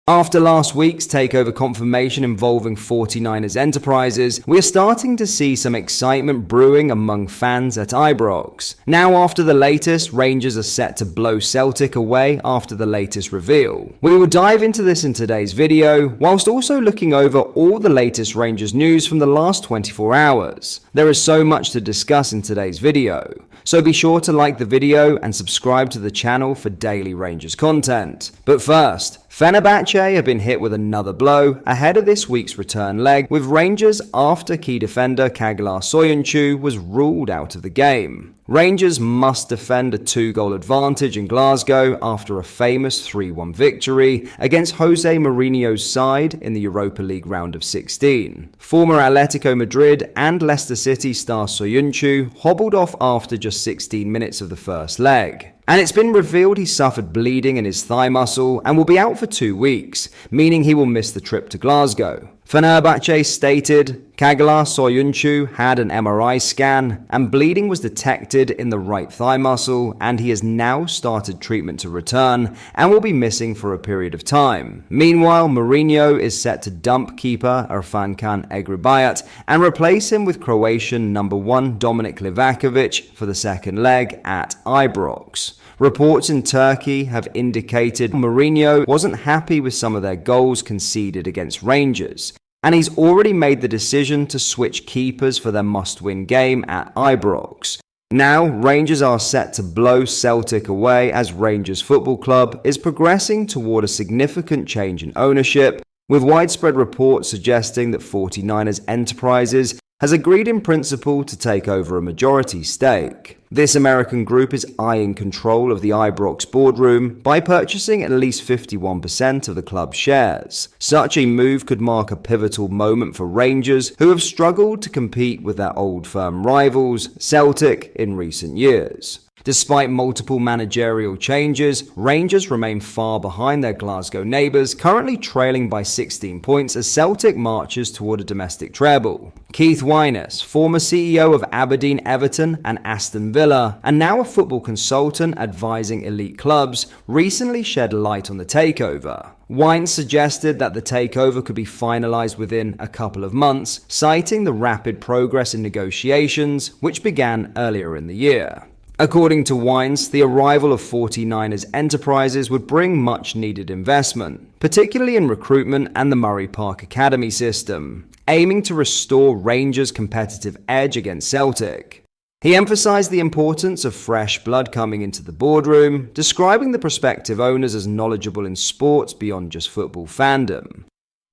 After last week's takeover confirmation involving 49ers Enterprises, we are starting to see some excitement brewing among fans at Ibrox. Now after the latest, Rangers are set to blow Celtic away after the latest reveal. We will dive into this in today's video, whilst also looking over all the latest Rangers news from the last 24 hours. There is so much to discuss in today's video, so be sure to like the video and subscribe to the channel for daily Rangers content. But first, Fenerbahce have been hit with another blow ahead of this week's return leg with Rangers after key defender Caglar Soyuncu was ruled out of the game. Rangers must defend a 2-goal advantage in Glasgow after a famous 3-1 victory against Jose Mourinho's side in the Europa League round of 16. Former Atletico Madrid and Leicester City star Soyuncu hobbled off after just 16 minutes of the first leg. And it's been revealed he suffered bleeding in his thigh muscle and will be out for 2 weeks, meaning he will miss the trip to Glasgow. Fenerbahce stated Caglar Soyuncu had an MRI scan and bleeding was detected in the right thigh muscle, and he has now started treatment to return and will be missing for a period of time. Meanwhile, Mourinho is set to dump keeper Irfan-Can Eghribayat and replace him with Croatian number 1 Dominik Livakovic for the second leg at Ibrox. Reports in Turkey have indicated Mourinho wasn't happy with some of their goals conceded against Rangers, and he's already made the decision to switch keepers for their must-win game at Ibrox. Now, Rangers are set to blow Celtic away as Rangers Football Club is progressing toward a significant change in ownership, with widespread reports suggesting that 49ers Enterprises has agreed in principle to take over a majority stake. This American group is eyeing control of the Ibrox boardroom by purchasing at least 51% of the club's shares. Such a move could mark a pivotal moment for Rangers, who have struggled to compete with their old firm rivals, Celtic, in recent years. Despite multiple managerial changes, Rangers remain far behind their Glasgow neighbours, currently trailing by 16 points as Celtic marches toward a domestic treble. Keith Wyness, former CEO of Aberdeen, Everton and Aston Villa, and now a football consultant advising elite clubs, recently shed light on the takeover. Wyness suggested that the takeover could be finalised within a couple of months, citing the rapid progress in negotiations, which began earlier in the year. According to Wyness, the arrival of 49ers Enterprises would bring much needed investment, particularly in recruitment and the Murray Park Academy system, aiming to restore Rangers' competitive edge against Celtic. He emphasized the importance of fresh blood coming into the boardroom, describing the prospective owners as knowledgeable in sports beyond just football fandom.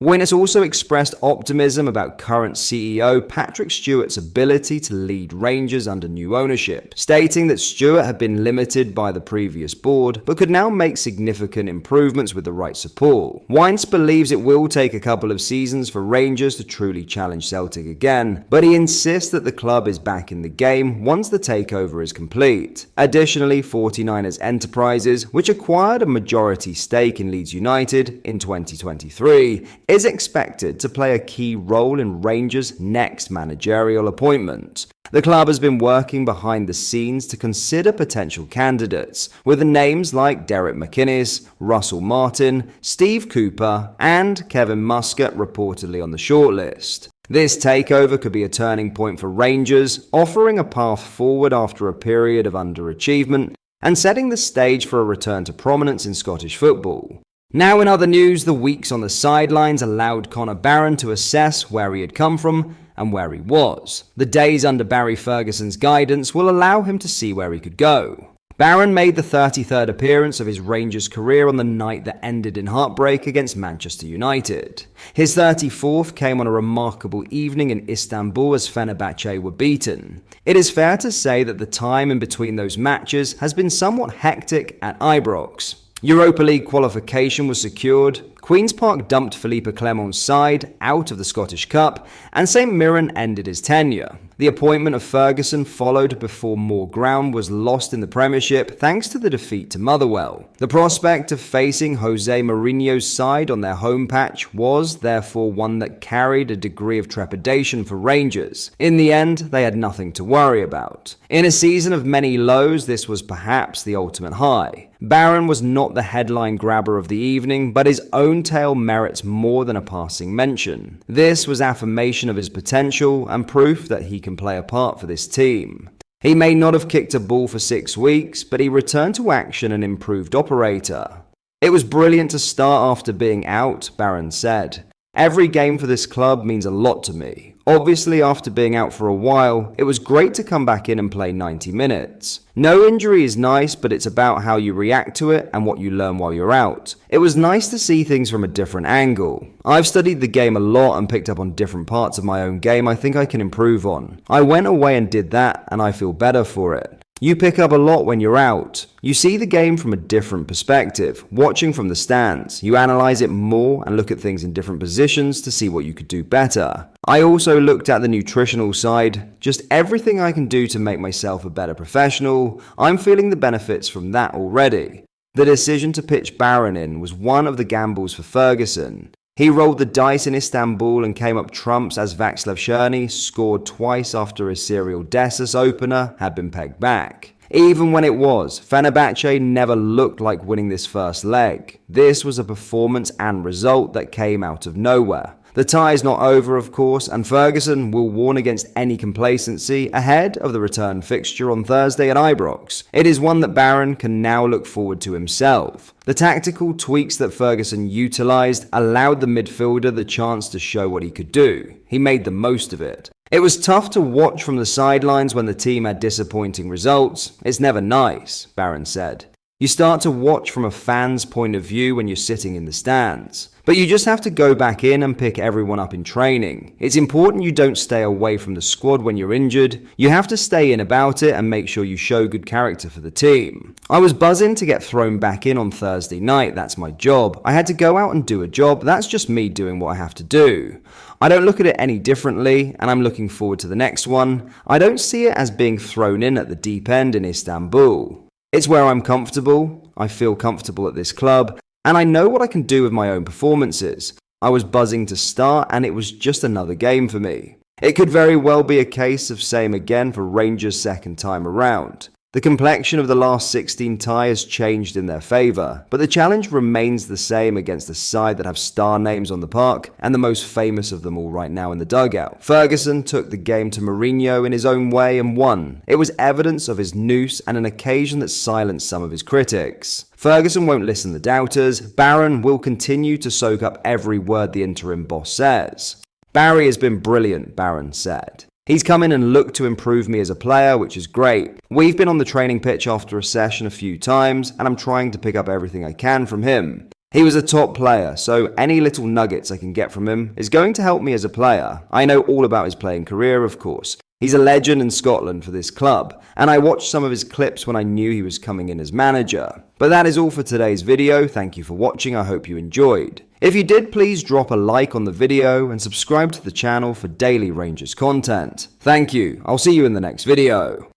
Wyness also expressed optimism about current CEO Patrick Stewart's ability to lead Rangers under new ownership, stating that Stewart had been limited by the previous board but could now make significant improvements with the right support. Wyness believes it will take a couple of seasons for Rangers to truly challenge Celtic again, but he insists that the club is back in the game once the takeover is complete. Additionally, 49ers Enterprises, which acquired a majority stake in Leeds United in 2023, is expected to play a key role in Rangers' next managerial appointment. The club has been working behind the scenes to consider potential candidates, with names like Derek McInnes, Russell Martin, Steve Cooper, and Kevin Muscat reportedly on the shortlist. This takeover could be a turning point for Rangers, offering a path forward after a period of underachievement and setting the stage for a return to prominence in Scottish football. Now in other news, the weeks on the sidelines allowed Connor Barron to assess where he had come from and where he was. The days under Barry Ferguson's guidance will allow him to see where he could go. Barron made the 33rd appearance of his Rangers career on the night that ended in heartbreak against Manchester United. His 34th came on a remarkable evening in Istanbul as Fenerbahce were beaten. It is fair to say that the time in between those matches has been somewhat hectic at Ibrox. Europa League qualification was secured, Queen's Park dumped Philippe Clement's side out of the Scottish Cup, and St Mirren ended his tenure. The appointment of Ferguson followed before more ground was lost in the Premiership thanks to the defeat to Motherwell. The prospect of facing Jose Mourinho's side on their home patch was, therefore, one that carried a degree of trepidation for Rangers. In the end, they had nothing to worry about. In a season of many lows, this was perhaps the ultimate high. Barron was not the headline grabber of the evening, but his own tale merits more than a passing mention. This was affirmation of his potential and proof that he can play a part for this team. He may not have kicked a ball for 6 weeks, but he returned to action an improved operator. It was brilliant to start after being out, Barron said. Every game for this club means a lot to me. Obviously, after being out for a while, it was great to come back in and play 90 minutes. No injury is nice, but it's about how you react to it and what you learn while you're out. It was nice to see things from a different angle. I've studied the game a lot and picked up on different parts of my own game I think I can improve on. I went away and did that, and I feel better for it. You pick up a lot when you're out. You see the game from a different perspective, watching from the stands. You analyze it more and look at things in different positions to see what you could do better. I also looked at the nutritional side, just everything I can do to make myself a better professional. I'm feeling the benefits from that already. The decision to pitch Barron in was one of the gambles for Ferguson. He rolled the dice in Istanbul and came up trumps as Václav Černý scored twice after his serial Dessus opener had been pegged back. Even when it was, Fenerbahce never looked like winning this first leg. This was a performance and result that came out of nowhere. The tie is not over, of course, and Ferguson will warn against any complacency ahead of the return fixture on Thursday at Ibrox. It is one that Barron can now look forward to himself. The tactical tweaks that Ferguson utilised allowed the midfielder the chance to show what he could do. He made the most of it. It was tough to watch from the sidelines when the team had disappointing results. It's never nice, Barron said. You start to watch from a fan's point of view when you're sitting in the stands. But you just have to go back in and pick everyone up in training. It's important you don't stay away from the squad when you're injured. You have to stay in about it and make sure you show good character for the team. I was buzzing to get thrown back in on Thursday night. That's my job. I had to go out and do a job. That's just me doing what I have to do. I don't look at it any differently, and I'm looking forward to the next one. I don't see it as being thrown in at the deep end in Istanbul. It's where I'm comfortable. I feel comfortable at this club. And I know what I can do with my own performances. I was buzzing to start and it was just another game for me. It could very well be a case of same again for Rangers' second time around. The complexion of the last 16 tie has changed in their favour, but the challenge remains the same against a side that have star names on the park and the most famous of them all right now in the dugout. Ferguson took the game to Mourinho in his own way and won. It was evidence of his nous and an occasion that silenced some of his critics. Ferguson won't listen to doubters. Barron will continue to soak up every word the interim boss says. Barry has been brilliant, Barron said. He's come in and looked to improve me as a player, which is great. We've been on the training pitch after a session a few times, and I'm trying to pick up everything I can from him. He was a top player, so any little nuggets I can get from him is going to help me as a player. I know all about his playing career, of course. He's a legend in Scotland for this club, and I watched some of his clips when I knew he was coming in as manager. But that is all for today's video. Thank you for watching. I hope you enjoyed. If you did, please drop a like on the video and subscribe to the channel for daily Rangers content. Thank you. I'll see you in the next video.